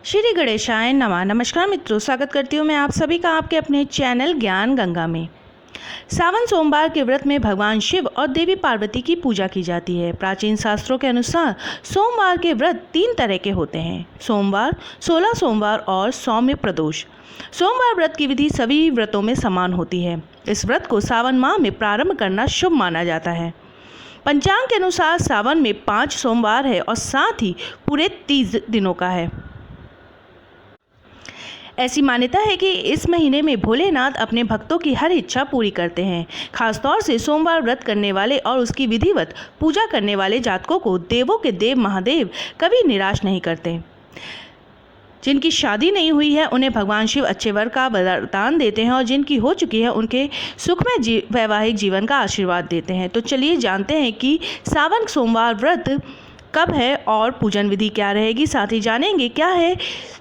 श्री गणेशाय नमः। नमस्कार मित्रों, स्वागत करती हूँ मैं आप सभी का आपके अपने चैनल ज्ञान गंगा में। सावन सोमवार के व्रत में भगवान शिव और देवी पार्वती की पूजा की जाती है। प्राचीन शास्त्रों के अनुसार सोमवार के व्रत 3 तरह के होते हैं: सोमवार, 16 सोमवार और सौम्य प्रदोष। सोमवार व्रत की विधि सभी व्रतों में समान होती है। इस व्रत को सावन माह में प्रारंभ करना शुभ माना जाता है। पंचांग के अनुसार सावन में 5 सोमवार है और साथ ही पूरे 30 दिनों का है। ऐसी मान्यता है कि इस महीने में भोलेनाथ अपने भक्तों की हर इच्छा पूरी करते हैं। खासतौर से सोमवार व्रत करने वाले और उसकी विधिवत पूजा करने वाले जातकों को देवों के देव महादेव कभी निराश नहीं करते। जिनकी शादी नहीं हुई है उन्हें भगवान शिव अच्छे वर का वरदान देते हैं और जिनकी हो चुकी है उनके सुखमय वैवाहिक जीवन का आशीर्वाद देते हैं। तो चलिए जानते हैं कि सावन सोमवार व्रत कब है और पूजन विधि क्या रहेगी। साथ ही जानेंगे क्या है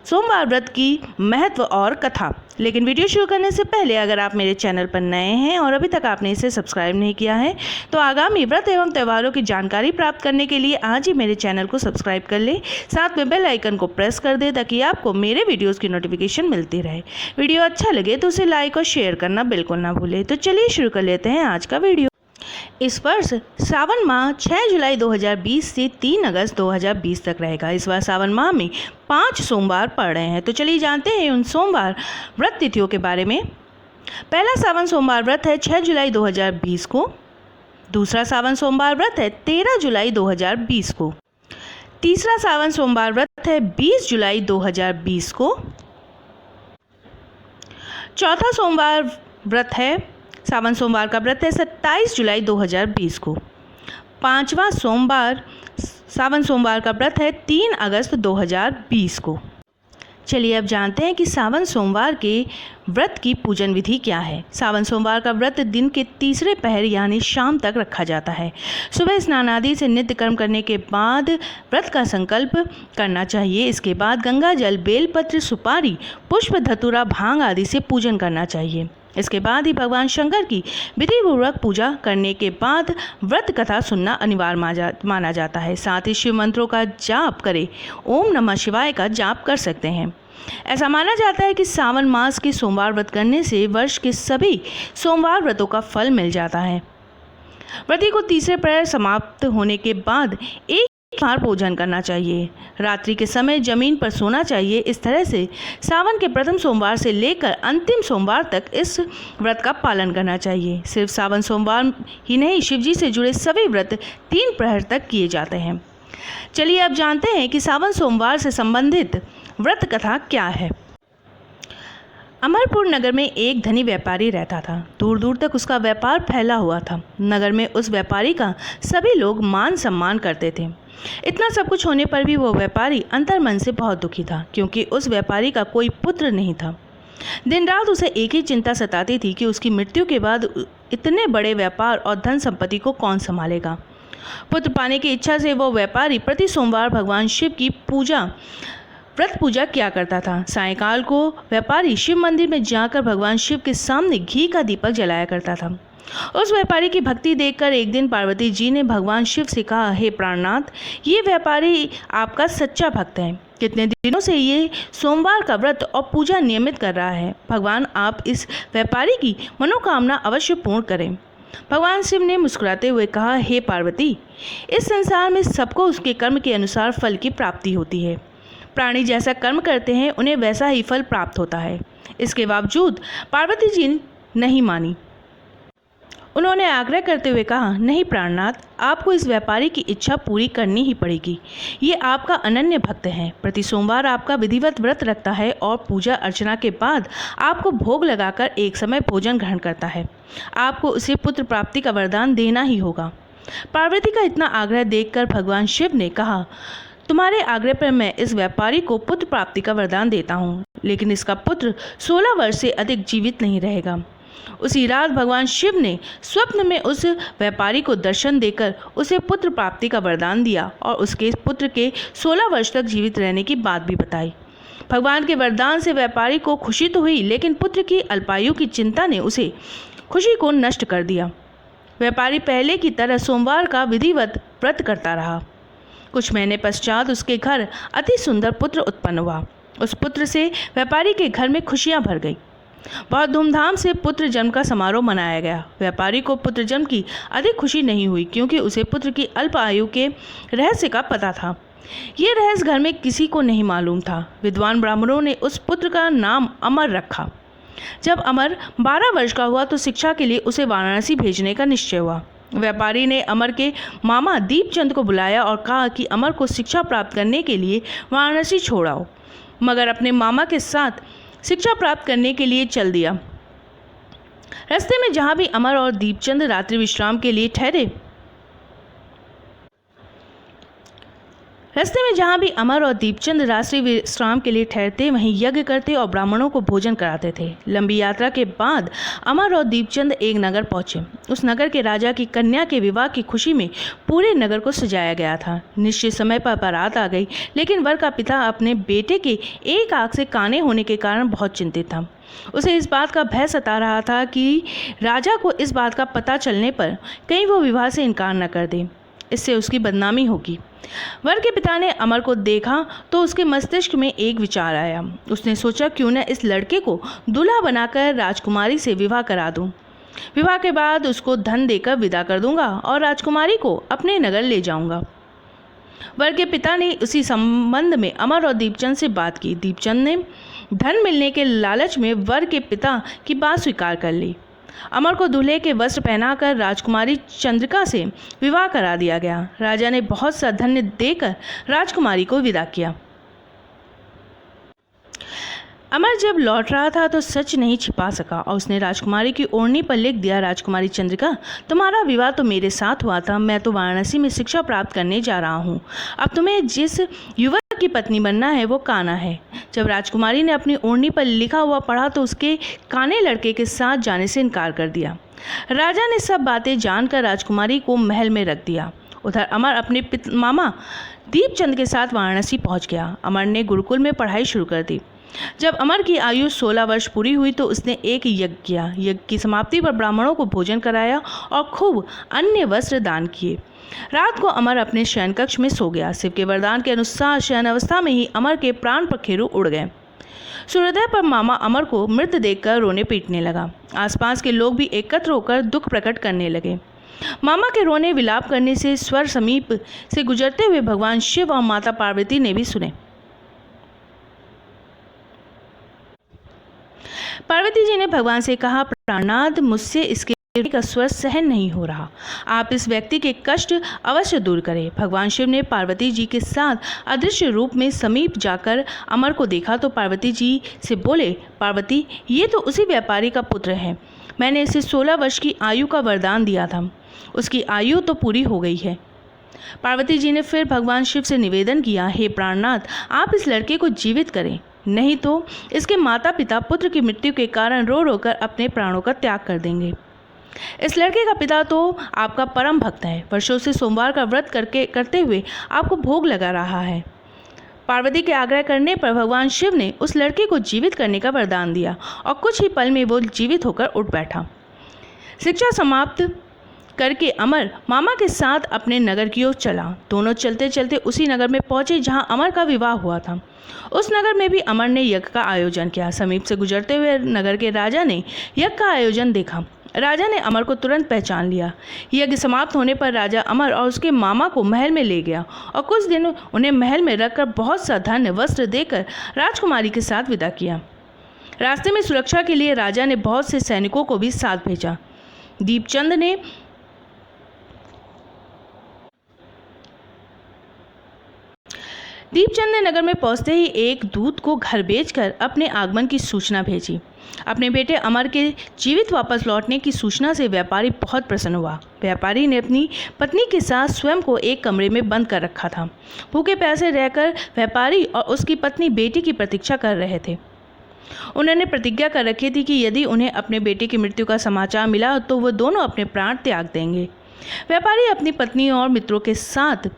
सोमवार व्रत की महत्व और कथा। लेकिन वीडियो शुरू करने से पहले अगर आप मेरे चैनल पर नए हैं और अभी तक आपने इसे सब्सक्राइब नहीं किया है तो आगामी व्रत एवं त्योहारों की जानकारी प्राप्त करने के लिए आज ही मेरे चैनल को सब्सक्राइब कर ले। साथ में बेल आइकन को प्रेस कर दे ताकि आपको मेरे वीडियोस की नोटिफिकेशन मिलती रहे। वीडियो अच्छा लगे तो उसे लाइक और शेयर करना बिल्कुल ना भूले। तो चलिए शुरू कर लेते हैं आज का वीडियो। इस वर्ष सावन माह 6 जुलाई 2020 से 3 अगस्त 2020 तक रहेगा। इस बार सावन माह में 5 सोमवार पड़ रहे हैं। तो चलिए जानते हैं उन सोमवार व्रत तिथियों के बारे में। पहला सावन सोमवार व्रत है 6 जुलाई 2020 को। दूसरा सावन सोमवार व्रत है 13 जुलाई 2020 को। तीसरा सावन सोमवार व्रत है 20 जुलाई 2020 को। चौथा सोमवार व्रत है सावन सोमवार का व्रत है 27 जुलाई 2020 को। पांचवा सावन सोमवार का व्रत है 3 अगस्त 2020 को। चलिए अब जानते हैं कि सावन सोमवार के व्रत की पूजन विधि क्या है। सावन सोमवार का व्रत दिन के तीसरे पहर यानी शाम तक रखा जाता है। सुबह स्नान आदि से नित्य कर्म करने के बाद व्रत का संकल्प करना चाहिए। इसके बाद गंगा जल, बेलपत्र, सुपारी, पुष्प, धतूरा, भांग आदि से पूजन करना चाहिए। इसके बाद ही भगवान शंकर की विधिपूर्वक पूजा करने के बाद व्रत कथा सुनना अनिवार्य माना जाता है। साथ ही शिव मंत्रों का जाप करें। ओम नमः शिवाय का जाप कर सकते हैं। ऐसा माना जाता है कि सावन मास के सोमवार व्रत करने से वर्ष के सभी सोमवार व्रतों का फल मिल जाता है। व्रती को तीसरे प्रहर समाप्त होने के बाद एक बार भोजन करना चाहिए। रात्रि के समय जमीन पर सोना चाहिए। इस तरह से सावन के प्रथम सोमवार से लेकर अंतिम सोमवार तक इस व्रत का पालन करना चाहिए। सिर्फ सावन सोमवार ही नहीं, शिवजी से जुड़े सभी व्रत 3 प्रहर तक किए जाते हैं। चलिए अब जानते हैं कि सावन सोमवार से संबंधित व्रत कथा क्या है। अमरपुर नगर में एक धनी व्यापारी रहता था। दूर दूर तक उसका व्यापार फैला हुआ था। नगर में उस व्यापारी का सभी लोग मान सम्मान करते थे। इतना सब कुछ होने पर भी वो व्यापारी अंतर्मन से बहुत दुखी था, क्योंकि उस व्यापारी का कोई पुत्र नहीं था। दिन रात उसे एक ही चिंता सताती थी कि उसकी मृत्यु के बाद इतने बड़े व्यापार और धन संपत्ति को कौन संभालेगा। पुत्र पाने की इच्छा से वो व्यापारी प्रति सोमवार भगवान शिव की व्रत पूजा किया करता था। सायंकाल को व्यापारी शिव मंदिर में जाकर भगवान शिव के सामने घी का दीपक जलाया करता था। उस व्यापारी की भक्ति देखकर एक दिन पार्वती जी ने भगवान शिव से कहा, हे प्राणनाथ, ये व्यापारी आपका सच्चा भक्त है। कितने दिनों से ये सोमवार का व्रत और पूजा नियमित कर रहा है। भगवान आप इस व्यापारी की मनोकामना अवश्य पूर्ण करें। भगवान शिव ने मुस्कुराते हुए कहा, हे पार्वती, इस संसार में सबको उसके कर्म के अनुसार फल की प्राप्ति होती है। प्राणी जैसा कर्म करते हैं उन्हें वैसा ही फल प्राप्त होता है। इसके बावजूद पार्वती जी नहीं मानी। उन्होंने आग्रह करते हुए कहा, नहीं प्राणनाथ, आपको इस व्यापारी की इच्छा पूरी करनी ही पड़ेगी। ये आपका अनन्य भक्त है। प्रति सोमवार आपका विधिवत व्रत रखता है और पूजा अर्चना के बाद आपको भोग लगाकर एक समय भोजन ग्रहण करता है। आपको उसे पुत्र प्राप्ति का वरदान देना ही होगा। पार्वती का इतना आग्रह देखकर भगवान शिव ने कहा, तुम्हारे आग्रह पर मैं इस व्यापारी को पुत्र प्राप्ति का वरदान देता हूँ, लेकिन इसका पुत्र 16 वर्ष से अधिक जीवित नहीं रहेगा। उसी रात भगवान शिव ने स्वप्न में उस व्यापारी को दर्शन देकर उसे पुत्र प्राप्ति का वरदान दिया और उसके पुत्र के 16 वर्ष तक जीवित रहने की बात भी बताई। भगवान के वरदान से व्यापारी को खुशी तो हुई, लेकिन पुत्र की अल्पायु की चिंता ने उसे खुशी को नष्ट कर दिया। व्यापारी पहले की तरह सोमवार का विधिवत व्रत करता रहा। कुछ महीने पश्चात उसके घर अति सुंदर पुत्र उत्पन्न हुआ। उस पुत्र से व्यापारी के घर में खुशियां भर गई। बहुत धूमधाम से पुत्र जन्म का समारोह मनाया गया। व्यापारी को पुत्र जन्म की अधिक खुशी नहीं हुई, क्योंकि उसे पुत्र की अल्प आयु के रहस्य का पता था। ये रहस्य घर में किसी को नहीं मालूम था। विद्वान ब्राह्मणों ने उस पुत्र का नाम अमर रखा। जब अमर 12 वर्ष का हुआ तो शिक्षा के लिए उसे वाराणसी भेजने का निश्चय हुआ। व्यापारी ने अमर के मामा दीपचंद को बुलाया और कहा कि अमर को शिक्षा प्राप्त करने के लिए वाराणसी छोड़ाओ। मगर अपने मामा के साथ शिक्षा प्राप्त करने के लिए चल दिया। रास्ते में जहाँ भी अमर और दीपचंद रात्रि विश्राम के लिए ठहरे, वहीं यज्ञ करते और ब्राह्मणों को भोजन कराते थे। लंबी यात्रा के बाद अमर और दीपचंद एक नगर पहुंचे। उस नगर के राजा की कन्या के विवाह की खुशी में पूरे नगर को सजाया गया था। निश्चित समय पर बारात आ गई, लेकिन वर का पिता अपने बेटे के एक आंख से काने होने के कारण बहुत चिंतित था। उसे इस बात का भय सता रहा था कि राजा को इस बात का पता चलने पर कहीं वो विवाह से इनकार न कर दे, इससे उसकी बदनामी होगी। वर के पिता ने अमर को देखा तो उसके मस्तिष्क में एक विचार आया। उसने सोचा, क्यों न इस लड़के को दूल्हा बनाकर राजकुमारी से विवाह करा दूं। विवाह के बाद उसको धन देकर विदा कर दूंगा और राजकुमारी को अपने नगर ले जाऊंगा। वर के पिता ने उसी संबंध में अमर और दीपचंद से बात की। दीपचंद ने धन मिलने के लालच में वर के पिता की बात स्वीकार कर ली। अमर को दूल्हे के वस्त्र पहनाकर राजकुमारी चंद्रिका से विवाह करा दिया गया। राजा ने बहुत सा धन देकर राजकुमारी को विदा किया। अमर जब लौट रहा था तो सच नहीं छिपा सका और उसने राजकुमारी की ओढ़नी पर लिख दिया, राजकुमारी चंद्रिका, तुम्हारा विवाह तो मेरे साथ हुआ था। मैं तो वाराणसी में शिक्षा प्राप्त करने जा रहा हूँ। अब तुम्हें जिस युवक की पत्नी बनना है वो काना है। जब राजकुमारी ने अपनी ओढ़नी पर लिखा हुआ पढ़ा तो उसके काने लड़के के साथ जाने से इनकार कर दिया। राजा ने सब बातें जानकर राजकुमारी को महल में रख दिया। उधर अमर अपने मामा दीपचंद के साथ वाराणसी पहुंच गया। अमर ने गुरुकुल में पढ़ाई शुरू कर दी। जब अमर की आयु 16 वर्ष पूरी हुई तो उसने एक यज्ञ किया। यज्ञ की समाप्ति पर ब्राह्मणों को भोजन कराया और खूब अन्य वस्त्र दान किए। रात को अमर अपने शयन कक्ष में सो गया। शिव के वरदान के अनुसार शयन अवस्था में ही अमर के प्राण पखेरु उड़ गए। सूर्योदय पर मामा अमर को मृत देखकर रोने पीटने लगा। आसपास के लोग भी एकत्र होकर दुख प्रकट करने लगे। मामा के रोने विलाप करने से स्वर समीप से गुजरते हुए भगवान शिव और माता पार्वती ने भी सुने। पार्वती जी ने भगवान से कहा, प्राणनाथ, मुझसे इसके का स्वर सहन नहीं हो रहा। आप इस व्यक्ति के कष्ट अवश्य दूर करें। भगवान शिव ने पार्वती जी के साथ अदृश्य रूप में समीप जाकर अमर को देखा तो पार्वती जी से बोले, पार्वती, ये तो उसी व्यापारी का पुत्र है। मैंने इसे 16 वर्ष की आयु का वरदान दिया था। उसकी आयु तो पूरी हो गई है। पार्वती जी ने फिर भगवान शिव से निवेदन किया, हे प्राणनाथ, आप इस लड़के को जीवित करें, नहीं तो इसके माता पिता पुत्र की मृत्यु के कारण रो रो कर अपने प्राणों का त्याग कर देंगे। इस लड़के का पिता तो आपका परम भक्त है। वर्षों से सोमवार का व्रत करते हुए आपको भोग लगा रहा है। पार्वती के आग्रह करने पर भगवान शिव ने उस लड़के को जीवित करने का वरदान दिया और कुछ ही पल में वो जीवित होकर उठ बैठा। शिक्षा समाप्त करके अमर मामा के साथ अपने नगर की ओर चला। दोनों चलते चलते उसी नगर में पहुंचे जहां अमर का विवाह हुआ था। उस नगर में भी अमर ने यज्ञ का आयोजन किया। समीप से गुजरते हुए नगर के राजा ने यज्ञ का आयोजन देखा। राजा ने अमर को तुरंत पहचान लिया। यज्ञ समाप्त होने पर राजा अमर और उसके मामा को महल में ले गया और कुछ दिन उन्हें महल में रखकर बहुत सा धन वस्त्र देकर राजकुमारी के साथ विदा किया। रास्ते में सुरक्षा के लिए राजा ने बहुत से सैनिकों को भी साथ भेजा। दीपचंद ने नगर में पहुंचते ही एक दूत को घर भेजकर अपने आगमन की सूचना भेजी। अपने बेटे अमर के जीवित वापस लौटने की सूचना से व्यापारी बहुत प्रसन्न हुआ। व्यापारी ने अपनी पत्नी के साथ स्वयं को एक कमरे में बंद कर रखा था। भूखे प्यासे रहकर व्यापारी और उसकी पत्नी बेटी की प्रतीक्षा कर रहे थे। उन्होंने प्रतिज्ञा कर रखी थी कि यदि उन्हें अपने बेटे की मृत्यु का समाचार मिला तो वो दोनों अपने प्राण त्याग देंगे। व्यापारी अपनी पत्नी और मित्रों के साथ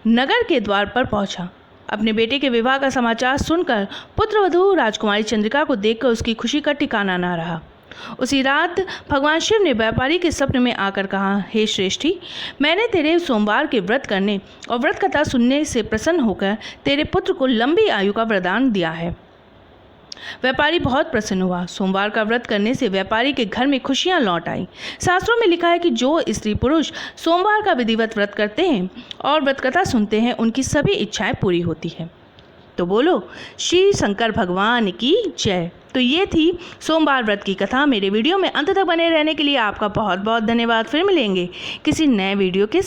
नगर के द्वार पर पहुंचा। अपने बेटे के विवाह का समाचार सुनकर पुत्रवधू राजकुमारी चंद्रिका को देखकर उसकी खुशी का ठिकाना न रहा। उसी रात भगवान शिव ने व्यापारी के स्वप्न में आकर कहा, हे श्रेष्ठी, मैंने तेरे सोमवार के व्रत करने और व्रत कथा सुनने से प्रसन्न होकर तेरे पुत्र को लंबी आयु का वरदान दिया है। व्यापारी बहुत प्रसन्न हुआ। सोमवार का व्रत करने से व्यापारी के घर में खुशियां लौट आई। शास्त्रों में लिखा है कि जो स्त्री पुरुष सोमवार का विधिवत व्रत करते हैं और व्रत कथा सुनते हैं, उनकी सभी इच्छाएं पूरी होती हैं। तो बोलो श्री शंकर भगवान की जय। तो ये थी सोमवार व्रत की कथा। मेरे वीडियो में अंत तक बने रहने के लिए आपका बहुत बहुत धन्यवाद। फिर मिलेंगे किसी नए वीडियो के